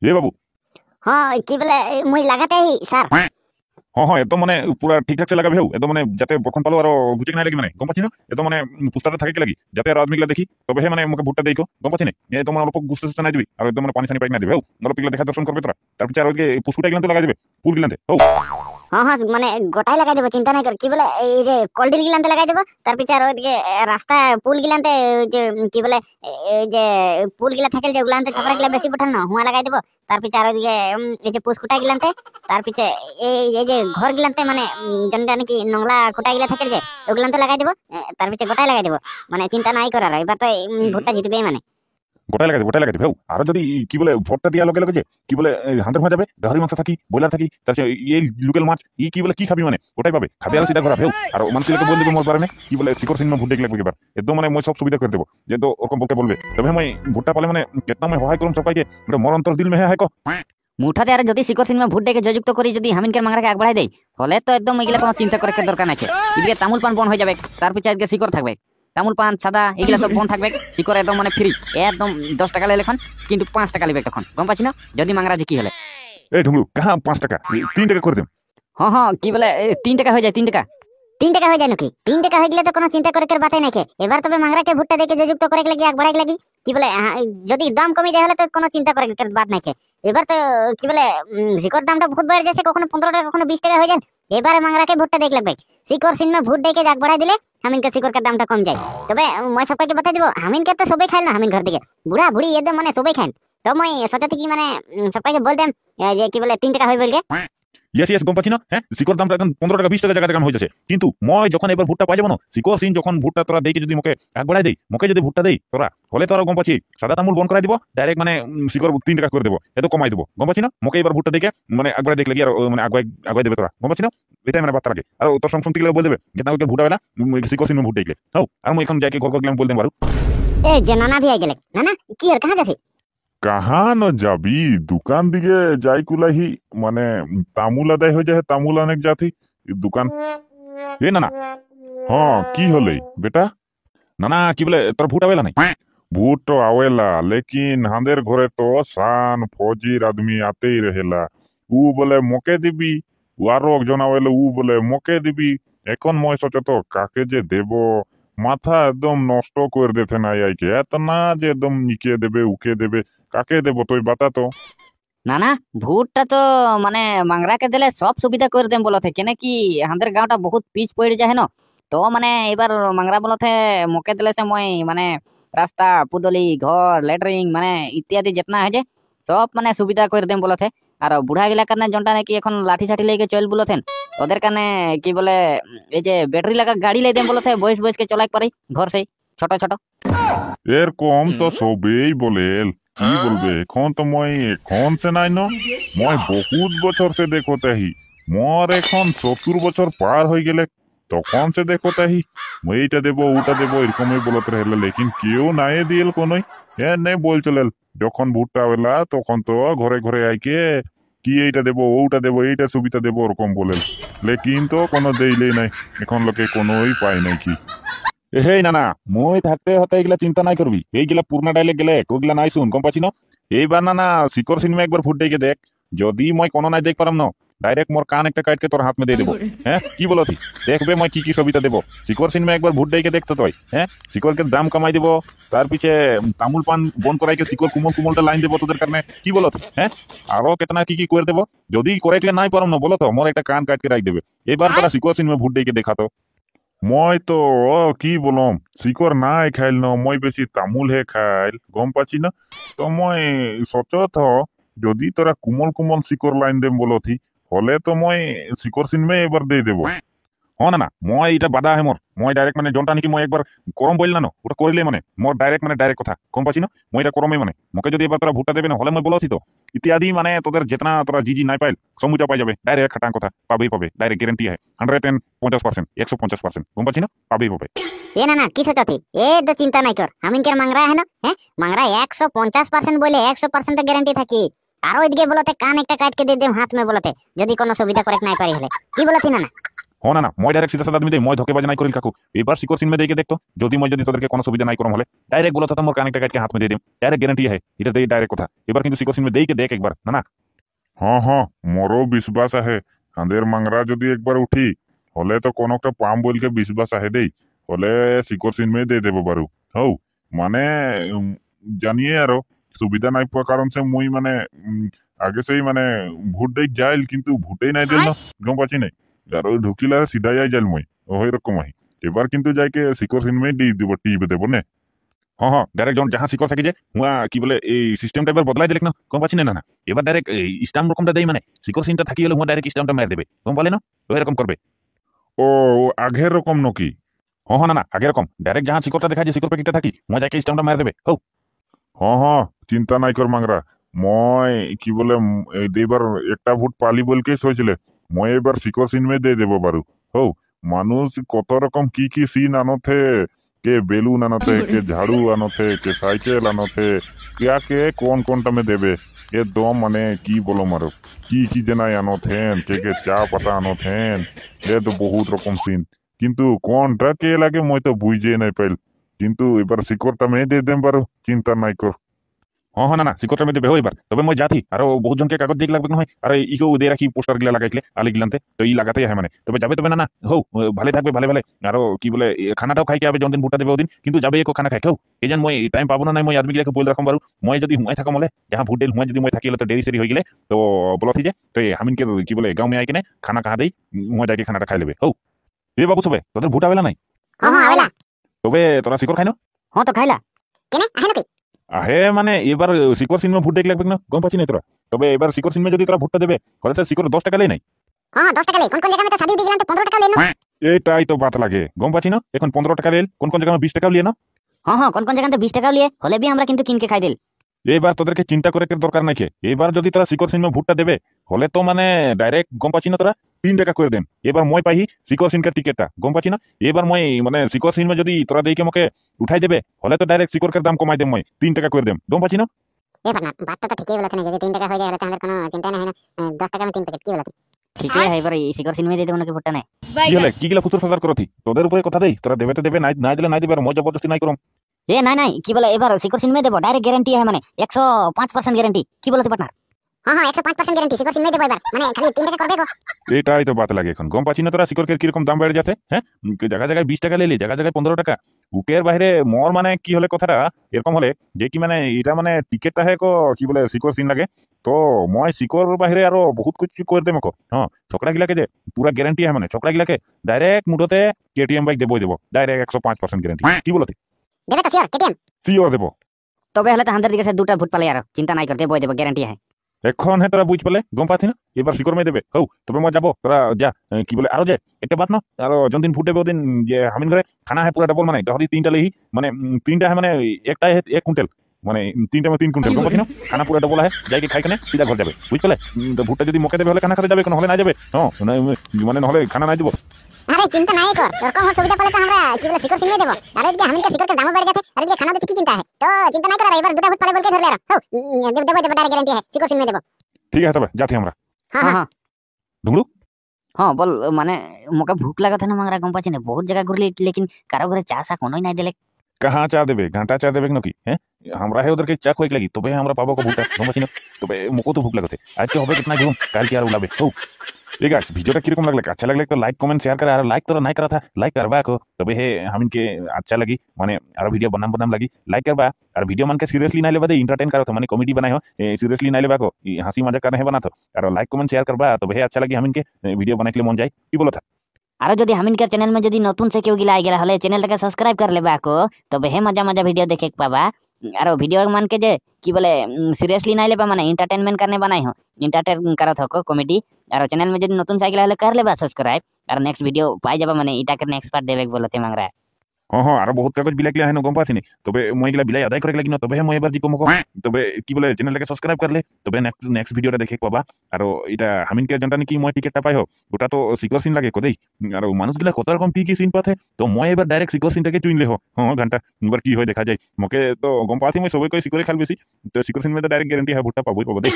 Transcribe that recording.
এ বাবু। হ্যাঁ কি বলে মুই লাগাতে স্যার। হ্যাঁ হ্যাঁ একদম মানে পুরা ঠিকঠাক সে লাগাবে একদম মানে যাতে বখন পালো আর ঘুচে না লাগি মানে গম পাচ্ছি না একদম মানে পুস্তাটা থাকে কি লাগি যাতে আর আদমিগুলা দেখি তবে হে মানে মুখে ভুট্টা দেখো গম পাচ্ছি না তোমার অল্প গুস্ত সুস্ত নাই দিবি আর একদম মানে পানি সানি পাই না দিবে অল্প পিগলা দেখা দর্শন করবে তোরা তারপর আর ওইকে পুষ্কুটা গিলান তো লাগা যাবে ফুল গিলান হ্যাঁ হ্যাঁ মানে গোটাই লাগাই দেবো, চিন্তা নাই কর। কি বলে এই যে কলডিল গিলানতে লাগাই দেবো, তার পিছে আর ওইদিকে রাস্তা পুল গিলানতে যে কি বলে এই যে পুল গিলা থাকে যে ওগুলানতে ছাপড়া গিলা বেশি পঠান না হুয়া লাগাই দেবো। তার পিছে আর ওইদিকে এই যে পুষ্কুটা গিলানতে, তার পিছে এই যে ঘর গিলানতে মানে যেন কি নোংলা খুঁটা গিলা থাকে যে ওগুলানতে লাগাই দেবো। তার পিছে গোটাই লাগাই দেবো, মানে চিন্তা নাই করার। এবার তো ভোটটা জিতবে মানে গোটাই লাগাই দেবে আর যদি কি বলে ভোটটা দিয়া লগে লগে যে কি বলে হান্তে হয়ে যাবে গাহরি মাংস থাকি ব্রয়লার থাকি তারপরে এই লোকাল মাছ কি বলে কি খাবি মানে ওটাই পাবে খাবে আর সেটা ঘোরা ভেউ আর মানুষকে বলে দেবে মোর পারে কি বলে শিকর সিনেমা ভোট দেখলে এবার একদম মানে মই সব সুবিধা করে দেবো যে তো ওরকম বলতে বলবে তবে মই ভোটটা পালে মানে কেতনা মই সহায় করুন সবাইকে মরন্তর দিল মেহে হাই কো মুঠাতে আর যদি শিকর সিনেমা ভোট ডেকে জয়যুক্ত করি যদি হামিনকের মাংরাকে আগ বাড়াই দেয় ফলে তো একদম এগুলা কোনো চিন্তা করার দরকার নাই। এদিকে তামুল পান বন হয়ে যাবে, তার পিছে আজকে শিকর থাকবে, তামুল পান সাদা এগুলা সব বন থাকবে, শিকর একদম মানে ফ্রি একদম 10 টাকা লেলে এখন কিন্তু 5 টাকা লিবে তখন গম পাচ্ছি না যদি মাংরা জিকি হলে। এই ঢুমরু কাহা 5 টাকা 3 টাকা করে দেব। হ্যাঁ কি বলে 3 টাকা হয়ে যায় 3 টাকা 3 টাকা হয়ে যায় নাকি? 3 টাকা হয়ে গেলে তো কোনো চিন্তা করে বাতাই নাই। এবার তবে মাংরাকে ভুট্টা দেখে যে যুক্ত করে লাগি আগ বাড়াই লাগি কি বলে যদি দাম কমে যায় হলে তো কোনো চিন্তা করে বাদ নাই। এবার তো কি বলে শিকর দামটা বহুত বেড়ে যাচ্ছে, কখনো 15 টাকা কখনো 20 টাকা হয়ে যায়। এবারে মাংরাকে ভুট্টা দেখ লাগবে, শিকর সিনেমা ভুট দেখে আগ বাড়াই দিলে হামিনকে শিকরকার দামটা কম যায়। তবে মই সবাইকে বাতাই দিব হামিনকে তো সবাই খায় না, হামিন ঘর থেকে বুড়া বুড়ি একদম মানে সবাই খায়। তো মই সেটা থেকে মানে সবাইকে বলতাম যে কি বলে 3 টাকা হয়ে বলকে ইয়েস গম পাচ্ছি না হ্যাঁ শিকর দামটা এখন 15 টাকা 20 টাকা জায়গা হয়ে যাচ্ছে কিন্তু মই যখন এবার ভুট্টা পাই যাবো না শিকর সিন যখন ভুট্টা তোরা দেখে যদি মুখে এক বাড়াই দেই মুখে যদি ভুট্টা দেই তোরা হলে তোরা গম পাচ্ছি সাদা তামুল বন করাই দিব ডাইরেক্ট মানে শিকর 3 টাকা করে দেবো এত কমাই দেবো গম পাচ্ছি না মুখে এবার ভুট্টা দেখে মানে একবার দেখলে আর মানে আগুয়াই দেবে তোরা গম পাচ্ছি না এটাই মানে বার্তা লাগে আর তোর সঙ্গে শুনতে গেলে বলে দেবে যে না ওকে ভুটা বেলা শিকর সিন ভুট দেখলে হও আর মই এখন যাকে ঘর গেলাম বলতে পারো এই যে নানা ভি আই গেলে নানা কি আর কাহা যাচ্ছে কাহা ন যাবি দোকান দিকে যাই কুলাহি মানে তামুল আদায় হয়ে যায় তামুল অনেক জাতি দোকান এ না না হ্যাঁ কি হলে বেটা না না কি বলে তোর ভুটা বেলা নাই ভूत तो आवेला लेकिन हांदेर घरे तो शान फौजीर आदमी आते ही रहेला ऊ बोले मोके दिबी আরো একজন আवेले ऊ बोले मोके दिबी এখন মই সচেত কাকে যে দেব মাথা একদম নষ্ট করে দিতে নাই আইকে এত না যে একদম নিকে দেবে উকে দেবে কাকে দেব তুই বাতা তো না না ভুটটা তো মানে মাংরাকে দিলে সব সুবিধা করে দেন বলতে কেন কি আমাদের গাঁওটা বহুত পিচ পড়ে যায় না তো মানে এবার মাংরা বলতে মুখে দিলে সে মই মানে রাস্তা পুদলি ঘর ল্যাটরিং মানে ইত্যাদি যেতনা হয় যে সব মানে সুবিধা করে দেন বলতে আর বুড়া গিলা কারণে জনটা নাকি এখন লাঠি ছাঠি লেগে চল বলতেন ওদের কারণে কি বলে এই যে ব্যাটারি লাগা গাড়ি লাই দেন বলতে বয়স বয়সকে চলাই পারি ঘর সেই ছোট ছোট এরকম তো সবেই বলে কি বলবে এখন তো মই এখন সে নাই ন মই বহুত বছর সে দেখো তাহি মোর এখন 70 বছর পার হয়ে গেলে তখন সে দেখো তাহি এইটা দেবো ওটা দেবো এরকমই বলতে রহলে লেকিন কেউ নাই দিল কোনই নেই বল চলেল যখন ভুট্টা বেলা তখন তো ঘরে ঘরে আইকে কি এইটা দেবো ওটা দেবো এইটা সুবিধা দেবো ওরকম বলেল লেকিন তো কোনো দেইলেই নাই এখন লোকে কোনোই পায় নাই কি হেই না না মই থাকতে হতে এগুলা চিন্তা নাই করবি এইগুলা পুরনা ডাইলে গেলে ওগুলা নাই শুন গম পাচ্ছি না এইবার না না শিকর সিনেমা একবার ভুট দেখে দেখ যদি মই কোনো নাই দেখ পারাম না ডাইরেক্ট মোর কান একটা কাটকে তোর হাত মে দিয়ে দেবো হ্যাঁ কি বলো তুই দেখবে মই কি সুবিধা দেবো শিকর সিনেমা একবার ভুট দেখে দেখতো তুই হ্যাঁ শিকরকে দাম কমাই দেবো তার পিছে তামুল পান বন করাইকে শিকর কুমলটা লাইন দেবো তোদের কারণে কি বলো তুই হ্যাঁ আরো কেতনা কি করে দেবো যদি করাইতে নাই পারাম না বলো তো মোর একটা কান কাটকে রাখ দেবে এবার তোরা শিকর সিনেমা ভুট দেখে দেখাতো মই তো কি বলম শিকর নাই খাইল ন মই বেশি তামুল হে খাইল গম পাচ্ছি না তো মই সচত যদি তোরা কুমল কুমল শিকর লাইন দেম বলথি হলে তো মই শিকর সিনমে এবার দিয়ে দেবো হ্যাঁ না না মই এটা বাধা হে মোর মই ডাইরেক্ট মানে জনটা নাকি মই একবার করম বলল না ওটা করিলে মানে মোর ডাইরেক্ট কথা কম পাচ্ছি না মই এটা করমে মানে মোকে যদি এবার তোরা ভুট্টা দেবে না হলে মই বলছি তো ইত্যাদি মানে তোদের যেতনা তোরা জি নাই পাইল সমুচা পাই যাবে ডাইরেক্ট খাটাং কথা পাবেই পাবে ডাইরেক্ট গ্যারেন্টি হয় 150% 150% কম পাচ্ছি না পাবেই পাবে এ না না কি সচতি এ তো চিন্তা নাই কর হামিনকের মাংরা হেন হ্যাঁ মাংরা 150% বলে 100% গ্যারান্টি থাকি আর ওইদিকে বলতে কান একটা কাটকে দিয়ে দেব হাত মে বলতে যদি কোনো সুবিধা করে নাই পারি হলে কি বলতি না না না না মই ডাইরেক্ট সিধা সাদা তুমি দেই মই ধোকেবাজি নাই করিল কাকু এবার সিকর সিনমে দেখে দেখতো যদি মই যদি তোদেরকে কোনো সুবিধা নাই করম হলে ডাইরেক্ট বলো তো মোর কানেক্ট কাটকে হাত মে দিয়ে দিম ডাইরেক্ট গ্যারান্টি है এটা দেই ডাইরেক্ট কথা এবার কিন্তু সিকর সিনমে দেই কে দেখ একবার না না হ্যাঁ মোরও বিশ্বাস আহে হাঁদের মাংরা যদি একবার উঠি হলে তো কোনো একটা পাম বলকে বিশ্বাস আহে দেই হলে শিকর সিনমে দিয়ে দেবো বারু হৌ মানে জানিয়ে আরো সুবিধা নাই পাওয়া কারণ সে মুই মানে আগে সেই মানে ভোট দেই যাইল কিন্তু ভোটেই নাই দিল না গম পাচ্ছি নাই আর ওই ঢুকিলা সিধা যাই যাইল মই ওই রকম আহি এবার কিন্তু যাইকে শিকর সিনমে দিয়ে দিব টিপে দেবো নে হ্যাঁ ডাইরেক্ট যখন যাহা সিকর থাকি যে হুয়া কি বলে এই সিস্টেমটা এবার বদলাই দিলে না গম পাচ্ছি না না এবার ডাইরেক্ট এই স্টাম্প রকমটা দেই মানে সিকর সিনটা থাকি গেলে হুয়া ডাইরেক্ট স্টাম্পটা মেরে দেবে গম পালে না ওই রকম করবে ও আগের রকম নকি হ্যাঁ না না আগে রকম ডাইরেক্ট যাহা সিকরটা দেখা যায় সিকর প্যাকেটটা থাকি হুয়া যাকে স্টাম্পটা মেরে দেবে হৌ হ্যাঁ চিন্তা নাই কর মাংরা মই কি বলে এইবার একটা ভোট পালি বলকেই হয়েছিল মই এবার শিকর সিনমে দিয়ে দেবো বারু হৌ মানুষ কত রকম কি সিন আনথে কে বেলুন আনথে কে ঝাড়ু আনথে কে সাইকেল আনথে কে কোনটা মে দেবে একদম মানে কি বলো মারো কি জেনাই আনথেন কে চা পাতা আনথেন এ তো বহুত রকম সিন কিন্তু কোনটা কে লাগে মই তো বুঝে নাই পাইল কিন্তু এবার শিকড়টা মে দিয়ে দেম বারো চিন্তা নাই কর হ্যাঁ না না সিকরটা মেয়ে দেবে এবার তবে মই যাতি আরো বহুত জনকে কাগজ দিয়ে লাগবে নহয় আর ইকেও দিয়ে রাখি পোস্টার গুলা লাগাইছিলে আলি গিলান্তে তো ই লাগাতেই হয় মানে তবে যাবে তবে না না হৌ ভালে থাকবে ভালে আরো কি বলে খানাটাও খাইকে হবে যখন ভোটটা দেবে ওদিন কিন্তু যাবে একো খানা খাই কেউ এই যেন মই টাইম পাবো না নাই মই আদমি গিলাকে বলে রাখম বারু মই যদি হুঁয়াই থাকা মলে যাহা ভোট দিল হুঁয়া যদি মই থাকি তো দেরি সেরি হয়ে গেলে তো বলত যে তো হামিনকে কি বলে গাঁও মে আই কিনে খানা কাহা দেই হুঁয়া যাকে খানাটা খাই লেবে হৌ এ বাবু সবে তোদের ভোট আবেলা নাই হ্যাঁ আবেলা তবে তোরা সিকর খাই না হ্যাঁ তো খাইলা কেনে আহে নাকি আহে মানে এবার শিকর সিনেমা ভোট দেখে লাগবে না গম পাচ্ছি না তোরা তবে এবার শিকর সিনেমা যদি তোরা ভোটটা দেবে হলে তো শিকর 10 টাকা লেই নাই হ্যাঁ 10 টাকা লে কোন জায়গা মে তো শাদি দিয়ে গেলাম তো 15 টাকা লেনো এইটাই তো বাত লাগে গম পাচ্ছি না এখন 15 টাকা লেল কোন জায়গা 20 টাকাও লিয়ে না হ্যাঁ কোন জায়গাতে 20 টাকাও লিয়ে হলে বি আমরা কিন্তু কিনকে খাই দিল এবার তোদেরকে চিন্তা করে দরকার নাই এবার যদি তোরা শিকর সিনেমা ভোটটা দেবে হলে তো মানে ডাইরেক্ট গম পাচ্ছি না তোরা 3 টাকা করে দেন এবার মই পাই শিকর সিনকার টিকেটটা গম পাচ্ছি না এবার মই মানে শিকর সিনেমা যদি তোরা দেখে মকে উঠাই দেবে হলে তো ডাইরেক্ট শিকরের দাম কমাই দেম মই 3 টাকা করে দেম গম পাচ্ছি না এবার না বাতটা তো ঠিকই বলেছেন যদি 3 টাকা হয়ে যায় তাহলে আমাদের কোনো চিন্তা নাই না 10 টাকা মে 3 প্যাকেট কি বলতে ঠিকই है এবার এই শিকর সিনেমা দিয়ে দেবো নাকি ভোটটা নাই কি হলে কি গিলা ফুতুর ফাজার করতি তোদের উপরে কথা দেই তোরা দেবে তো দেবে নাই দিলে নাই দিবে আর মই জবরদস্তি নাই করম এ নাই কি বলে এবার শিকর সিনেমা দেবো ডাইরেক্ট গ্যারান্টি है মানে 105% গ্যারান্টি কি বলতে পার্টনার হ্যাঁ 105% গ্যারান্টি সিকর সিনমে দেবো এবার মানে খালি 3 টাকা করবে গো এটাই তো বাত লাগে এখন গম পাচ্ছি না তোরা শিকরকের কিরকম দাম বেড়ে যাচ্ছে হ্যাঁ জায়গায় 20 টাকা লেলি জায়গায় 15 টাকা বুকের বাইরে মর মানে কি হলে কথাটা এরকম হলে যে কি মানে এটা মানে টিকেটটা হে কি বলে শিকর সিন লাগে তো মই শিকর বাইরে আরো বহুত কিছু করে দেবো হ্যাঁ ছোকরা গিলাকে যে পুরা গ্যারান্টি হয় মানে ছোকরা গিলাকে ডাইরেক্ট মুঠোতে কেটিএম বাইক দেবো ডাইরেক্ট 105% গ্যারান্টি কি বলতে দেবে তো শিওর কেটিএম সিওর দেবো তবে হলে তো আমাদের দিকে সে দুটা ভোট পালে আর চিন্তা নাই করতে বই দেবো গ্যারান্টি है এখন হে তোরা বুঝ পেলে গম পাচ্ছি না এবার শিকর মেয়ে দেবে হৌ তবে মই যাবো তোরা যা কি বলে আরো যে একটা বাত না আরো যদিন ভোট দেবে ওদিন যে হামিন ঘরে খানা হয় পুরা ডবল মানে ধরি 3টা লেহি মানে 3টা হয় মানে একটাই 1 কুইন্টাল মানে 3টা में 3 কুইন্টাল গম পাচ্ছি না খানা পুরা ডবল হয় যাই কি খাই কেনে সিধা ঘর যাবে বুঝ পেলে তো ভোটটা যদি মকে দেবে হলে খানা খেতে যাবে কোনো হলে না যাবে হ্যাঁ মানে নহলে খানা নাই দিব আরে চিন্তা নাই কর এরকম সুবিধা পেলে তো আমরা কি বলে শিকর সিনমে দেবো আর এদিকে হামিনকা শিকরকে দামও বেড়ে যাচ্ছে আর এদিকে খানা দিতে কি চিন্তা है তো চিন্তা নাই কর আর এবার দুটা ভোট পালে বলকে ধরলে আর দেবো ডাইরেক্ট গ্যারান্টি है শিকর সিনমে দেবো ঠিক আছে তবে যাচ্ছি আমরা হ্যাঁ হ্যাঁ ঢুকলু हाँ बोल माने मोका भूख लगा था ना मंगरा गम पाची ने बहुत जगह घुरली लेकिन कारो घरे चा सा कोनो नहीं दिले कहाँ चा देवे घंटा चा देवे नाकि हैं हमरा है उधर के चा खोइक लगी तबे हमरा पाबो को भूटा गम पाची ना तबे मको तो भूख लगते आज के হবে कितना घूम काल के यार उलाबे हो ठीक है वीडियो किरकम लगले अच्छा लगले तो लाइक कमेंट शेयर करे और लाइक तो नहीं करा था लाइक करबा को तबे हे हम इनके अच्छा लगी माने और वीडियो बनाम लगी लाइक करबा और वीडियो मन के सीरियसली नहीं लेबा दे एंटरटेन करो तो माने कॉमेडी बनाए हो सीरियसली नहीं लेबा को हंसी मजाक करने है बना तो और लाइक कमेंट शेयर करबा तबे हे अच्छा लगी हम इनके वीडियो बनाए के लिए मन जाए की बोलो था আর যদি হামিনকার চ্যানেল মে যদি নতুন সে কেউ গিলা আই গেলা হলে চ্যানেলটাকে সাবস্ক্রাইব করে লেবা কো তবে হে মজা ভিডিও দেখে পাবা আর ভিডিও মান के जे কি বলে সিরিয়াসলি নাই लेबा माने एंटरटेनमेंट करने बनाई हो एंटरटेन करत हो कॉमेडी और चैनल में যদি নতুন সাইকেল হলে कर लेबा सब्सक्राइब और नेक्स्ट वीडियो पाई जाबा माने इटा के नेक्स्ट पार्ट देबे बोलते मांगरा हाँ और बहुत कागज बिलाई है गम पासी तबे मैं गला बिलाई आदाय करे लगी न तबे मैं एबार जी कमको तबे की बोले चैनल के सब्सक्राइब कर ले तबे नेक्स्ट वीडियो देखे पाबा और इटा हामिन के जनता की मैं टिकेट पाई हो ওটা তো সিকর সিন লাগে কদেই আর মানুষ গিলা কত রকম কি সিন পাথে তো মই এবার ডাইরেক্ট সিকর সিনটাকে চুইনলে हो हाँ घंटा এবার কি হয় দেখা যায় মকে তো গম পাছি মই সবাই কই সিকরে খাল বেশি তো সিকর সিন में तो डायरेक्ट गारंटी है ভুট্টা পাবই পাবো দেই